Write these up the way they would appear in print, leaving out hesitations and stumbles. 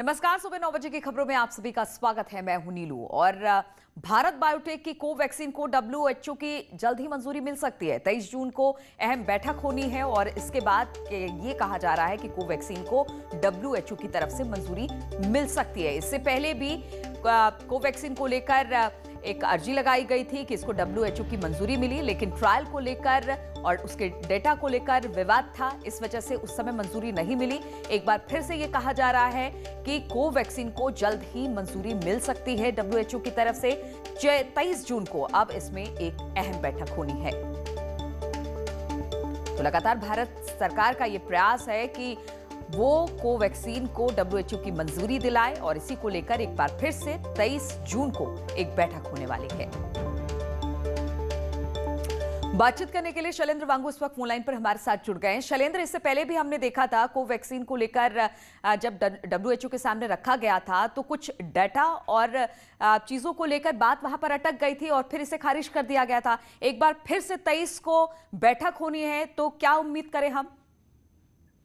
नमस्कार। सुबह 9 बजे की खबरों में आप सभी का स्वागत है। मैं हूं नीलू। और भारत बायोटेक की कोवैक्सीन को डब्ल्यूएचओ की जल्द ही मंजूरी मिल सकती है। 23 जून को अहम बैठक होनी है और इसके बाद ये कहा जा रहा है कि कोवैक्सीन को डब्ल्यूएचओ की तरफ से मंजूरी मिल सकती है। इससे पहले भी कोवैक्सीन को लेकर एक अर्जी लगाई गई थी कि इसको डब्ल्यूएचओ की मंजूरी मिली, लेकिन ट्रायल को लेकर और उसके डेटा को लेकर विवाद था। इस वजह से उस समय मंजूरी नहीं मिली। एक बार फिर से ये कहा जा रहा है कि कोवैक्सीन को जल्द ही मंजूरी मिल सकती है डब्ल्यूएचओ की तरफ से। 23 जून को अब इसमें एक अहम बैठक होनी है। तो लगातार भारत सरकार का यह प्रयास है कि वो कोवैक्सीन को डब्ल्यूएचओ की मंजूरी दिलाए और इसी को लेकर एक बार फिर से 23 जून को एक बैठक होने वाली है। बातचीत करने के लिए शैलेंद्र वांगू इस वक्त फोन लाइन पर हमारे साथ जुड़ गए हैं। शैलेंद्र, इससे पहले भी हमने देखा था कोवैक्सीन को लेकर जब डब्ल्यूएचओ के सामने रखा गया था तो कुछ डाटा और चीजों को लेकर बात वहां पर अटक गई थी और फिर इसे खारिज कर दिया गया था। एक बार फिर से 23 को बैठक होनी है, तो क्या उम्मीद करें हम?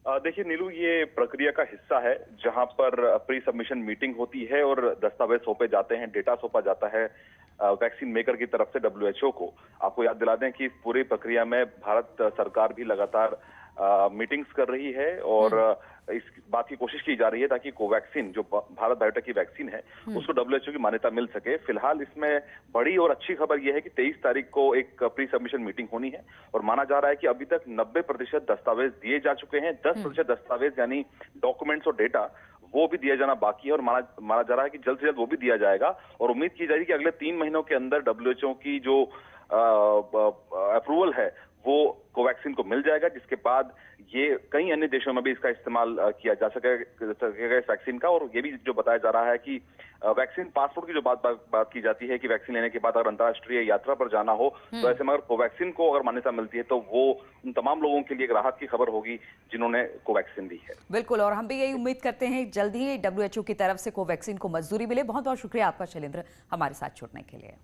देखिए नीलू, ये प्रक्रिया का हिस्सा है जहां पर प्री सबमिशन मीटिंग होती है और दस्तावेज सौंपे जाते हैं, डेटा सौंपा जाता है वैक्सीन मेकर की तरफ से डब्ल्यूएचओ को। आपको याद दिला दें कि इस पूरी प्रक्रिया में भारत सरकार भी लगातार मीटिंग्स कर रही है और इस बात की कोशिश की जा रही है ताकि कोवैक्सीन जो भारत बायोटेक की वैक्सीन है उसको डब्ल्यूएचओ की मान्यता मिल सके। फिलहाल इसमें बड़ी और अच्छी खबर यह है कि 23 तारीख को एक प्री सबमिशन मीटिंग होनी है और माना जा रहा है कि अभी तक 90% दस्तावेज दिए जा चुके हैं। 10% दस्तावेज यानी डॉक्यूमेंट्स और डेटा वो भी दिया जाना बाकी है और माना जा रहा है कि जल्द से जल्द वो भी दिया जाएगा। और उम्मीद की जा रही है कि अगले 3 महीनों के अंदर डब्ल्यूएचओ की जो अप्रूवल है वो कोवैक्सीन को मिल जाएगा, जिसके बाद ये कई अन्य देशों में भी इसका इस्तेमाल किया जा सकेगा इस वैक्सीन का। और ये भी जो बताया जा रहा है कि वैक्सीन पासपोर्ट की जो बात की जाती है कि वैक्सीन लेने के बाद अगर अंतर्राष्ट्रीय यात्रा पर जाना हो तो ऐसे में अगर कोवैक्सीन को अगर मान्यता मिलती है तो वो उन तमाम लोगों के लिए एक राहत की खबर होगी जिन्होंने कोवैक्सीन ली है। बिल्कुल, और हम भी यही उम्मीद करते हैं जल्द ही डब्ल्यूएचओ की तरफ से कोवैक्सीन को मंजूरी मिले। बहुत बहुत शुक्रिया आपका शैलेंद्र हमारे साथ जुड़ने के लिए।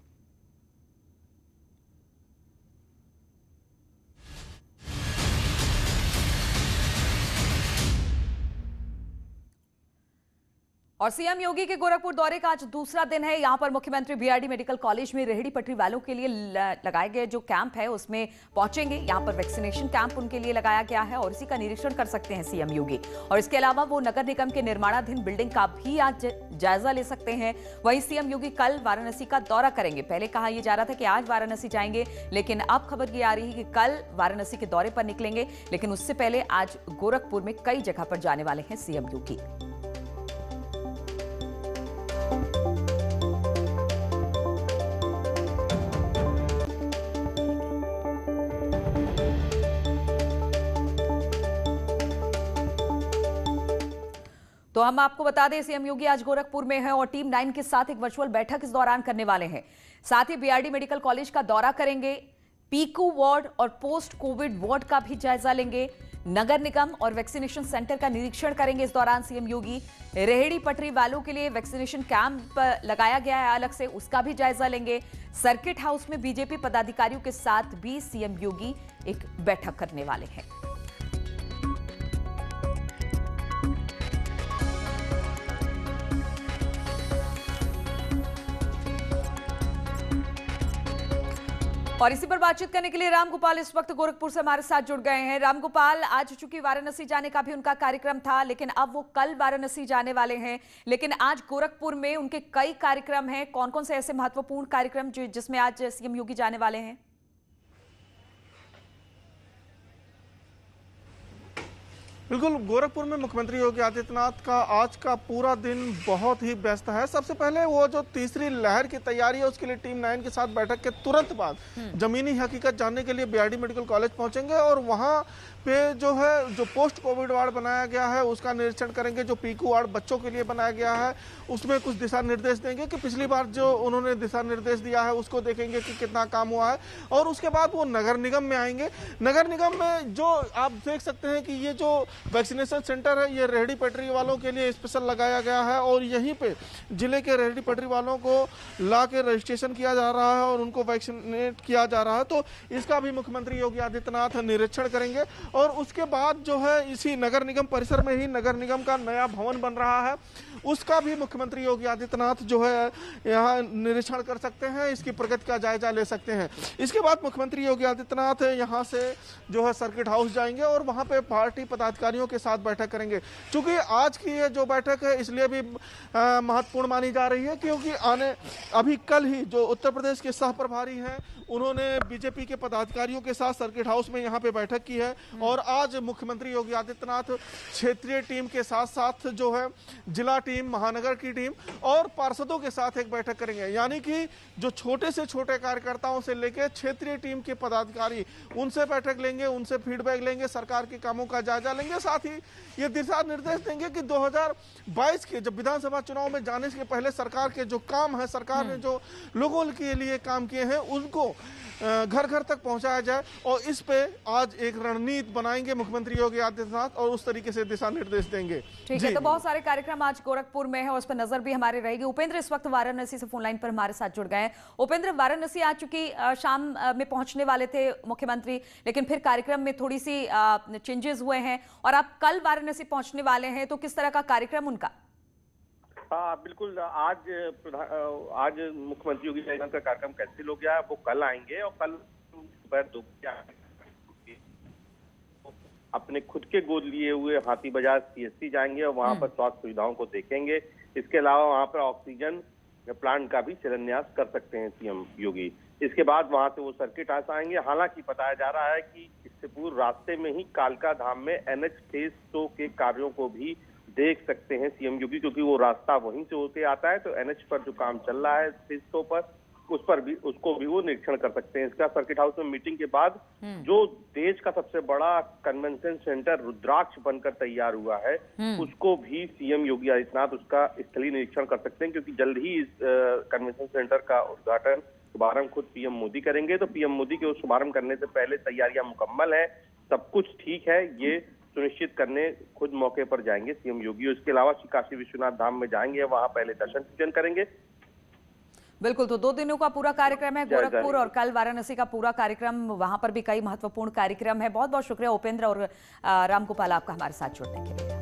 और सीएम योगी के गोरखपुर दौरे का आज दूसरा दिन है। यहां पर मुख्यमंत्री बीआरडी मेडिकल कॉलेज में रेहड़ी पटरी वालों के लिए लगाए गए जो कैंप है उसमें पहुंचेंगे। यहां पर वैक्सीनेशन कैंप उनके लिए लगाया गया है और इसी का निरीक्षण कर सकते हैं सीएम योगी। और इसके अलावा वो नगर निगम के निर्माणाधीन बिल्डिंग का भी आज जायजा ले सकते हैं। वहीं सीएम योगी कल वाराणसी का दौरा करेंगे। पहले कहा यह जा रहा था कि आज वाराणसी जाएंगे, लेकिन अब खबर ये आ रही है कि कल वाराणसी के दौरे पर निकलेंगे। लेकिन उससे पहले आज गोरखपुर में कई जगह पर जाने वाले हैं सीएम योगी। तो हम आपको बता दें सीएम योगी आज गोरखपुर में है और टीम 9 के साथ एक वर्चुअल बैठक इस दौरान करने वाले हैं। साथ ही बीआरडी मेडिकल कॉलेज का दौरा करेंगे, पीकू वार्ड और पोस्ट कोविड वार्ड का भी जायजा लेंगे, नगर निगम और वैक्सीनेशन सेंटर का निरीक्षण करेंगे। इस दौरान सीएम योगी रेहड़ी पटरी वालों के लिए वैक्सीनेशन कैंप लगाया गया है अलग से, उसका भी जायजा लेंगे। सर्किट हाउस में बीजेपी पदाधिकारियों के साथ भी सीएम योगी एक बैठक करने वाले हैं। और इसी पर बातचीत करने के लिए रामगोपाल इस वक्त गोरखपुर से हमारे साथ जुड़ गए हैं। रामगोपाल, आज चूंकि वाराणसी जाने का भी उनका कार्यक्रम था, लेकिन अब वो कल वाराणसी जाने वाले हैं, लेकिन आज गोरखपुर में उनके कई कार्यक्रम हैं। कौन कौन से ऐसे महत्वपूर्ण कार्यक्रम जिसमें आज सीएम योगी जाने वाले हैं? बिल्कुल, गोरखपुर में मुख्यमंत्री योगी आदित्यनाथ का आज का पूरा दिन बहुत ही व्यस्त है। सबसे पहले वो जो तीसरी लहर की तैयारी है उसके लिए टीम 9 के साथ बैठक के तुरंत बाद जमीनी हकीकत जानने के लिए बीआरडी मेडिकल कॉलेज पहुंचेंगे और वहां पे जो है जो पोस्ट कोविड वार्ड बनाया गया है उसका निरीक्षण करेंगे। जो पीकू वार्ड बच्चों के लिए बनाया गया है उसमें कुछ दिशा निर्देश देंगे कि पिछली बार जो उन्होंने दिशा निर्देश दिया है उसको देखेंगे कि कितना काम हुआ है। और उसके बाद वो नगर निगम में आएंगे। नगर निगम में जो आप देख सकते हैं कि ये जो वैक्सीनेशन सेंटर है ये रेहड़ी पटरी वालों के लिए स्पेशल लगाया गया है और यहीं पे जिले के रेहड़ी पटरी वालों को ला के रजिस्ट्रेशन किया जा रहा है और उनको वैक्सीनेट किया जा रहा है। तो इसका भी मुख्यमंत्री योगी आदित्यनाथ निरीक्षण करेंगे। और उसके बाद जो है इसी नगर निगम परिसर में ही नगर निगम का नया भवन बन रहा है उसका भी मुख्यमंत्री योगी आदित्यनाथ जो है यहाँ निरीक्षण कर सकते हैं, इसकी प्रगति का जायजा ले सकते हैं। इसके बाद मुख्यमंत्री योगी आदित्यनाथ यहाँ से जो है सर्किट हाउस जाएंगे और वहाँ पे पार्टी पदाधिकारियों के साथ बैठक करेंगे। चूंकि आज की ये जो बैठक है इसलिए भी महत्वपूर्ण मानी जा रही है क्योंकि अभी कल ही जो उत्तर प्रदेश के सह प्रभारी हैं उन्होंने बीजेपी के पदाधिकारियों के साथ सर्किट हाउस में यहाँ पे बैठक की है और आज मुख्यमंत्री योगी आदित्यनाथ क्षेत्रीय टीम के साथ साथ जो है जिला टीम, महानगर की टीम और पार्षदों के साथ एक बैठक करेंगे। यानी कि जो छोटे से छोटे कार्यकर्ताओं से लेकर क्षेत्रीय टीम के पदाधिकारी उनसे बैठक लेंगे, उनसे फीडबैक लेंगे, सरकार के कामों का जायजा लेंगे। साथ ही ये दिशा निर्देश देंगे कि 2022 के जब विधानसभा चुनाव में जाने से पहले सरकार के जो काम है, सरकार ने जो लोगों के लिए काम किए हैं उनको घर घर तक पहुंचाया जाए और इस पे आज एक रणनीति बनाएंगे मुख्यमंत्री योगी आदित्यनाथ और उस तरीके से दिशा निर्देश देंगे। ठीक है, तो बहुत सारे कार्यक्रम आज गोरखपुर में है और उस पर नजर भी हमारी रहेगी। उपेंद्र इस वक्त वाराणसी से फोन लाइन पर हमारे साथ जुड़ गए हैं। उपेंद्र, वाराणसी आज चूंकि शाम में पहुंचने वाले थे मुख्यमंत्री, लेकिन फिर कार्यक्रम में थोड़ी सी चेंजेस हुए हैं और आप कल वाराणसी पहुंचने वाले हैं, तो किस तरह का कार्यक्रम उनका? हाँ बिल्कुल, आज मुख्यमंत्री योगी आदित्यनाथ का कार्यक्रम कैंसिल हो गया है। वो कल आएंगे और कल दोपहर 2 बजे अपने खुद के गोद लिए हुए हाथी बाजार CSC जाएंगे और वहां पर स्वास्थ्य सुविधाओं को देखेंगे। इसके अलावा वहां पर ऑक्सीजन प्लांट का भी शिलान्यास कर सकते हैं सीएम योगी। इसके बाद वहां से वो सर्किट हाउस आएंगे। हालांकि बताया जा रहा है कि इससे पूर्व रास्ते में ही कालका धाम में NH फेज 2 के कार्यों को भी देख सकते हैं सीएम योगी, क्योंकि वो रास्ता वहीं से होते आता है। तो NH पर जो काम चल रहा है फेज 2 पर, उसको भी वो निरीक्षण कर सकते हैं। इसका सर्किट हाउस में मीटिंग के बाद जो देश का सबसे बड़ा कन्वेंशन सेंटर रुद्राक्ष बनकर तैयार हुआ है उसको भी सीएम योगी आदित्यनाथ उसका स्थलीय निरीक्षण कर सकते हैं, क्योंकि जल्द ही इस कन्वेंशन सेंटर का उद्घाटन शुभारंभ खुद पीएम मोदी करेंगे। तो पीएम मोदी के उस शुभारंभ करने से पहले तैयारियां मुकम्मल है, सब कुछ ठीक है, ये सुनिश्चित करने खुद मौके पर जाएंगे सीएम योगी। उसके अलावा श्री काशी विश्वनाथ धाम में जाएंगे, वहां पहले दर्शन पूजन करेंगे। बिल्कुल, तो 2 दिनों का पूरा कार्यक्रम है गोरखपुर और कल वाराणसी का पूरा कार्यक्रम, वहां पर भी कई महत्वपूर्ण कार्यक्रम है। बहुत बहुत शुक्रिया उपेंद्र और रामगोपाल आपका हमारे साथ जुड़ने के लिए।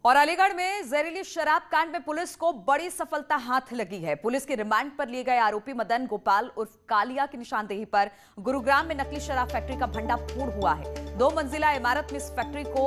और अलीगढ़ में जहरीली शराब कांड में पुलिस को बड़ी सफलता हाथ लगी है। पुलिस के रिमांड पर लिए गए आरोपी मदन गोपाल उर्फ कालिया की निशानदेही पर गुरुग्राम में नकली शराब फैक्ट्री का भंडाफोड़ हुआ है। 2 मंजिला इमारत में इस फैक्ट्री को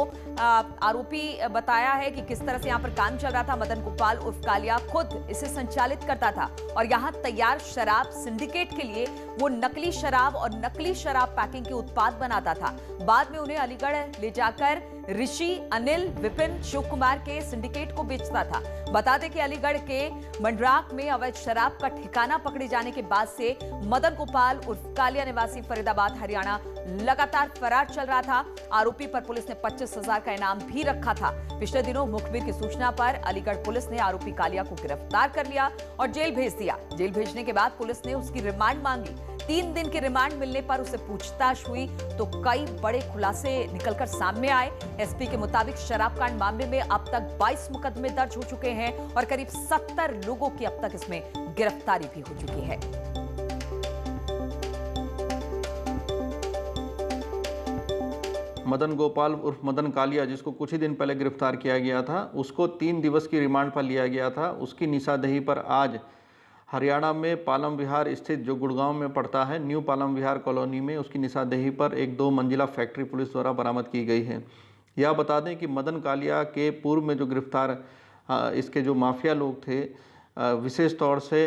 आरोपी बताया है कि किस तरह से यहां पर काम चल रहा था। मदन गोपाल उर्फ कालिया खुद इसे संचालित करता था और यहां तैयार शराब सिंडिकेट के लिए वो नकली शराब और नकली शराब पैकिंग के उत्पाद बनाता था। बाद में उन्हें अलीगढ़ ले जाकर ऋषि, अनिल, विपिन, शिव कुमार के सिंडिकेट को बेचता था। बता दें कि अलीगढ़ के मंडराक में अवैध शराब का ठिकाना पकड़े जाने के बाद से मदन गोपाल उर्फ कालिया निवासी फरीदाबाद, हरियाणा लगातार फरार चल रहा था। आरोपी पर पुलिस ने 25,000 का इनाम भी रखा था। पिछले दिनों मुखबिर की सूचना पर अलीगढ़ पुलिस ने आरोपी कालिया को गिरफ्तार कर लिया और जेल भेज दिया। जेल भेजने के बाद पुलिस ने उसकी रिमांड मांगी। 3 दिन की रिमांड मिलने पर उससे पूछताछ हुई तो कई बड़े खुलासे निकलकर सामने आए। एसपी के मुताबिक शराब कांड मामले में अब तक 22 मुकदमे दर्ज हो चुके हैं और करीब 70 लोगों की अब तक इसमें गिरफ्तारी भी हो चुकी है। मदन गोपाल उर्फ मदन कालिया, जिसको कुछ ही दिन पहले गिरफ्तार किया गया था, उसको 3 दिवस की रिमांड पर लिया गया था। उसकी निशानदेही पर आज हरियाणा में पालम विहार स्थित, जो गुड़गांव में पड़ता है, न्यू पालम विहार कॉलोनी में उसकी निशानदेही पर एक 2 मंजिला फैक्ट्री पुलिस द्वारा बरामद की गई है। यह बता दें कि मदन कालिया के पूर्व में जो गिरफ्तार इसके जो माफिया लोग थे, विशेष तौर से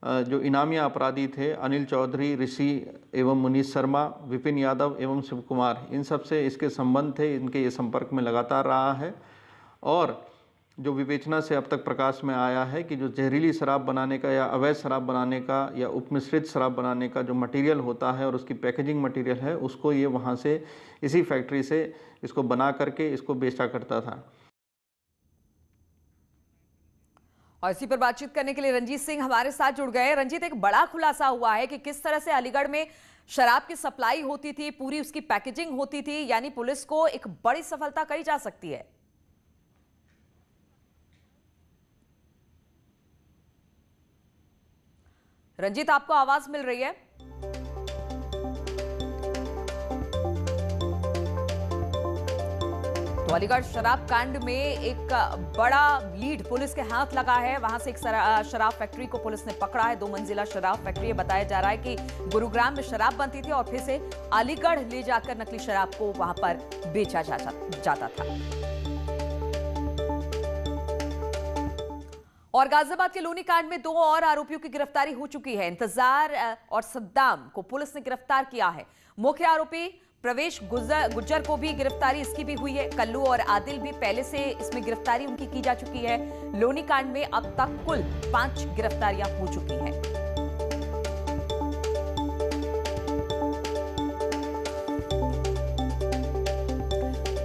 जो इनामिया अपराधी थे, अनिल चौधरी, ऋषि एवं मुनीश शर्मा, विपिन यादव एवं शिव कुमार, इन सब से इसके संबंध थे। इनके ये संपर्क में लगातार रहा है और जो विवेचना से अब तक प्रकाश में आया है कि जो जहरीली शराब बनाने का या अवैध शराब बनाने का या उपमिश्रित शराब बनाने का जो मटेरियल होता है और उसकी पैकेजिंग मटेरियल है, उसको ये वहाँ से इसी फैक्ट्री से इसको बना करके इसको बेचा करता था। और इसी पर बातचीत करने के लिए रंजीत सिंह हमारे साथ जुड़ गए। रंजीत, एक बड़ा खुलासा हुआ है कि किस तरह से अलीगढ़ में शराब की सप्लाई होती थी, पूरी उसकी पैकेजिंग होती थी, यानी पुलिस को एक बड़ी सफलता कही जा सकती है। रंजीत, आपको आवाज मिल रही है? तो अलीगढ़ शराब कांड में एक बड़ा लीड पुलिस के हाथ लगा है। वहां से एक शराब फैक्ट्री को पुलिस ने पकड़ा है। 2 मंजिला शराब फैक्ट्री। बताया जा रहा है कि गुरुग्राम में शराब बनती थी और फिर से अलीगढ़ ले जाकर नकली शराब को वहां पर बेचा जाता था। और गाजियाबाद के लोनी कांड में 2 और आरोपियों की गिरफ्तारी हो चुकी है। इंतजार और सद्दाम को पुलिस ने गिरफ्तार किया है। मुख्य आरोपी प्रवेश गुज्जर को भी गिरफ्तारी इसकी भी हुई है। कल्लू और आदिल भी पहले से इसमें गिरफ्तारी उनकी की जा चुकी है। लोनी कांड में अब तक कुल 5 गिरफ्तारियां हो चुकी हैं।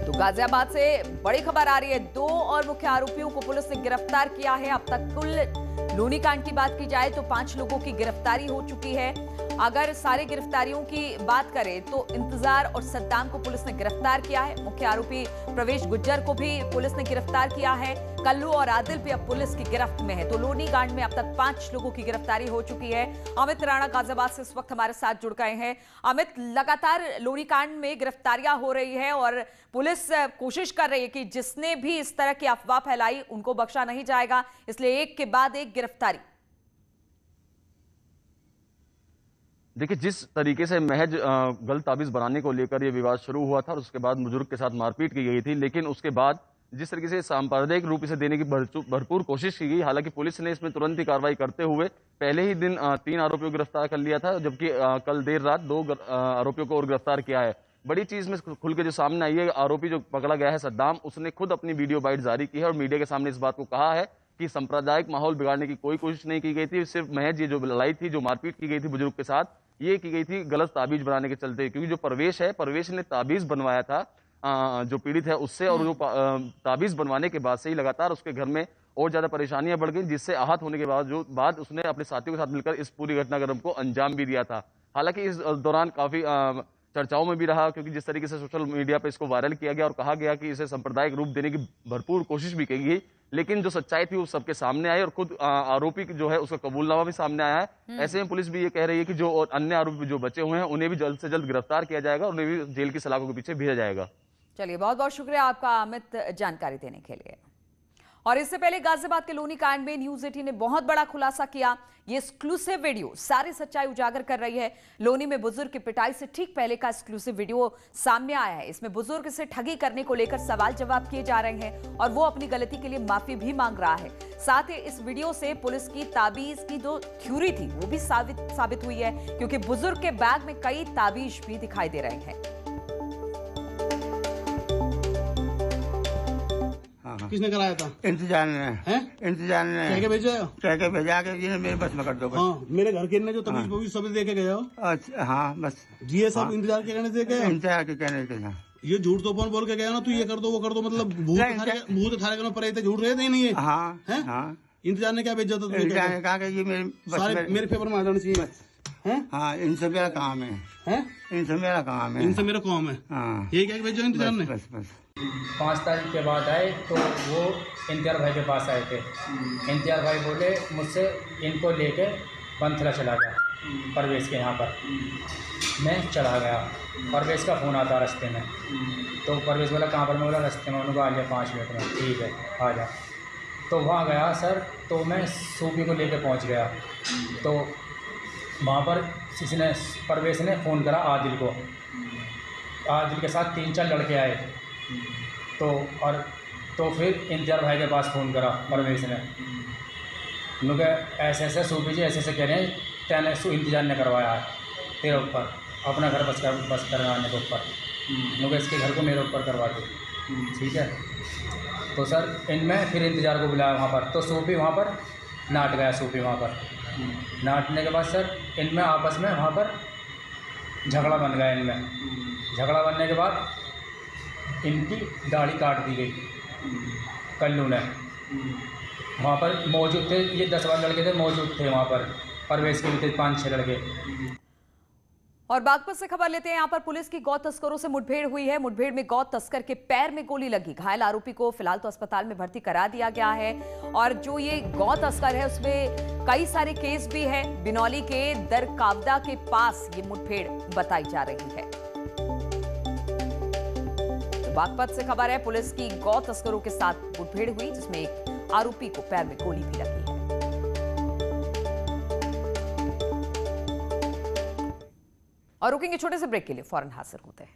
तो गाजियाबाद से बड़ी खबर आ रही है। 2 और मुख्य आरोपियों को पुलिस ने गिरफ्तार किया है। अब तक कुल लोनी कांड की बात की जाए तो 5 लोगों की गिरफ्तारी हो चुकी है। अगर सारे गिरफ्तारियों की बात करें तो इंतजार और सद्दाम को पुलिस ने गिरफ्तार किया है। मुख्य आरोपी प्रवेश गुज्जर को भी पुलिस ने गिरफ्तार किया है। कल्लू और आदिल भी अब पुलिस की गिरफ्त में है। तो लोनी कांड में अब तक 5 लोगों की गिरफ्तारी हो चुकी है। अमित राणा गाजियाबाद से इस वक्त हमारे साथ जुड़ गए हैं। अमित, लगातार लोनी कांड में गिरफ्तारियां हो रही है और पुलिस कोशिश कर रही है कि जिसने भी इस तरह की अफवाह फैलाई उनको बख्शा नहीं जाएगा, इसलिए एक के बाद एक गिरफ्तारी। देखिए, जिस तरीके से महज गलत ताबीज बनाने को लेकर ये विवाद शुरू हुआ था और उसके बाद बुजुर्ग के साथ मारपीट की गई थी, लेकिन उसके बाद जिस तरीके से सांप्रदायिक रूप इसे देने की भरपूर कोशिश की गई, हालांकि पुलिस ने इसमें तुरंत ही कार्रवाई करते हुए पहले ही दिन 3 आरोपियों को गिरफ्तार कर लिया था, जबकि कल देर रात 2 आरोपियों को और गिरफ्तार किया है। बड़ी चीज में खुल के जो सामने आई है, आरोपी जो पकड़ा गया है सद्दाम, उसने खुद अपनी वीडियो बाइट जारी की है और मीडिया के सामने इस बात को कहा है कि सांप्रदायिक माहौल बिगाड़ने की कोई कोशिश नहीं की गई थी। सिर्फ महज ये जो लड़ाई थी, जो मारपीट की गई थी बुजुर्ग के साथ, ये की गई थी गलत ताबीज बनाने के चलते। क्योंकि जो परवेश ने ताबीज बनवाया था जो पीड़ित है उससे, और जो ताबीज बनवाने के बाद से ही लगातार उसके घर में और ज्यादा परेशानियां बढ़ गई, जिससे आहत होने के बाद उसने अपने साथियों के साथ मिलकर इस पूरी घटनाक्रम को अंजाम भी दिया था। हालांकि इस दौरान काफी चर्चाओं में भी रहा, क्योंकि जिस तरीके से सोशल मीडिया पर इसको वायरल किया गया और कहा गया कि इसे सांप्रदायिक रूप देने की भरपूर कोशिश भी की गई, लेकिन जो सच्चाई थी वो सबके सामने आई और खुद आरोपी जो है उसका कबूलनामा भी सामने आया है। ऐसे में पुलिस भी ये कह रही है कि जो अन्य आरोपी जो बचे हुए हैं उन्हें भी जल्द से जल्द गिरफ्तार किया जाएगा और उन्हें भी जेल की सलाखों के पीछे भेजा जाएगा। चलिए, बहुत बहुत शुक्रिया आपका अमित जानकारी देने के लिए। और इससे पहले गाजियाबाद के लोनी कांड में न्यूज 18 ने बहुत बड़ा खुलासा किया। ये एक्सक्लूसिव वीडियो सारी सच्चाई उजागर कर रही है। लोनी में बुजुर्ग की पिटाई से ठीक पहले का एक्सक्लूसिव वीडियो सामने आया है। इसमें बुजुर्ग से ठगी करने को लेकर सवाल जवाब किए जा रहे हैं और वो अपनी गलती के लिए माफी भी मांग रहा है। साथ ही इस वीडियो से पुलिस की ताबीज की जो थ्योरी थी वो भी साबित हुई है, क्योंकि बुजुर्ग के बैग में कई ताबीज भी दिखाई दे रहे हैं। किसने कराया था? इंतजार ने। इंतजार ने कह के भेजा? कह के भेजा के जी मेरे बस में कर दो। हाँ, मेरे घर के ने जो तमीज वो भी सब देके गए हो। अच्छा, हाँ बस जी, ये सब इंतजार के कहने से गए? इंतजार के कहने से ना। ये झूठ तो फोन बोल के गया ना, तू ये कर दो वो कर दो, मतलब भूत थारे के पड़े थे, झूठ रहे थे नहीं है? हाँ हाँ। इंतजार ने क्या भेजा था? इंतजार ने कहा कि ये मेरे फेवर में आ जाना चाहिए। हाँ, इनसे मेरा काम है। इनसे मेरा काम है। इनसे मेरा काम है। हाँ, ये क्या भेजा इंतजार ने? बस बस 5 तारीख के बाद आए तो वो इम्तियाज़ भाई के पास आए थे। इम्तियाज़ भाई बोले मुझसे इनको लेके पंथला चला गया परवेश के यहाँ पर। मैं चला गया, परवेश का फ़ोन आता रास्ते में, तो परवेश बोला कहाँ पर? मैं बोला रास्ते में। उन्होंने आ लिया 5 मिनट में। ठीक है, आ जा। तो वहाँ गया सर, तो मैं सूफी को लेके पहुँच गया। तो वहाँ पर किसी ने, परवेश ने फ़ोन करा आदिल को। आदिल के साथ 3-4 लड़के आए। तो फिर इम्तियाज़ भाई के पास फ़ोन करा परवेश ने। उन्होंने ऐसे ऐसे सूफी जी ऐसे कह रहे हैं, तेने इंतजार ने करवाया है तेरे ऊपर, अपना घर बस करवाने के ऊपर। उन्होंने इसके घर को मेरे ऊपर करवा दे। ठीक है, तो सर इनमें फिर इंतजार को बुलाया वहाँ पर। तो सूफी वहाँ पर नाट गया। सूफी वहाँ पर नाटने के बाद सर इनमें आपस में वहाँ पर झगड़ा बन गया। इनमें झगड़ा बनने के बाद इनकी दाढ़ी काट दी गई कल्लू ने। वहाँ पर मौजूद थे, ये 10-12 लड़के थे मौजूद थे वहाँ पर। परवेश के भी थे 5-6 लड़के। और बागपत से खबर लेते हैं। यहाँ पर पुलिस की गौ तस्करों से मुठभेड़ हुई है। मुठभेड़ में गौ तस्कर के पैर में गोली लगी। घायल आरोपी को फिलहाल तो अस्पताल में भर्ती करा दिया गया है। और जो ये गौ तस्कर है उसमें कई सारे केस भी है। बिनौली के दरकावदा के पास ये मुठभेड़ बताई जा रही है। बागपत से खबर है, पुलिस की गौ तस्करों के साथ मुठभेड़ हुई, जिसमें एक आरोपी को पैर में गोली भी लगी है। और रुकेंगे छोटे से ब्रेक के लिए, फौरन हाजिर होते हैं।